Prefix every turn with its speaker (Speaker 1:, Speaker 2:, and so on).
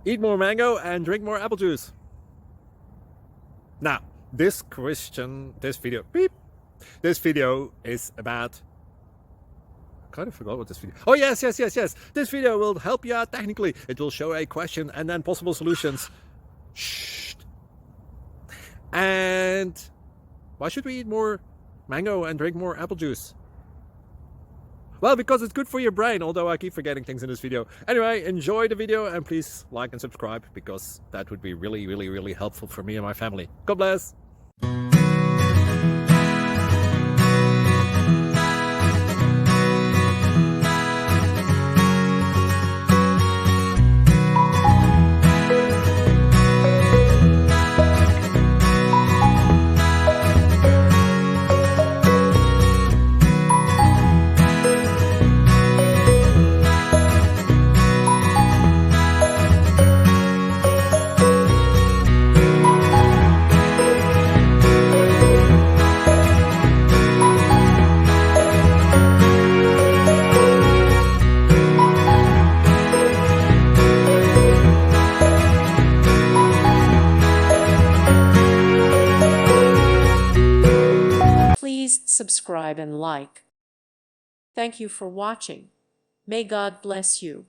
Speaker 1: Eat more mango and drink more apple juice. Now, this video is about... I kind of forgot what this video... Oh, yes. This video will help you out technically. It will show a question and then possible solutions. Shh. And why should we eat more mango and drink more apple juice? Well, because it's good for your brain, although I keep forgetting things in this video. Anyway, enjoy the video and please like and subscribe, because that would be really helpful for me and my family. God bless!
Speaker 2: Please subscribe and like. Thank you for watching. May God bless you.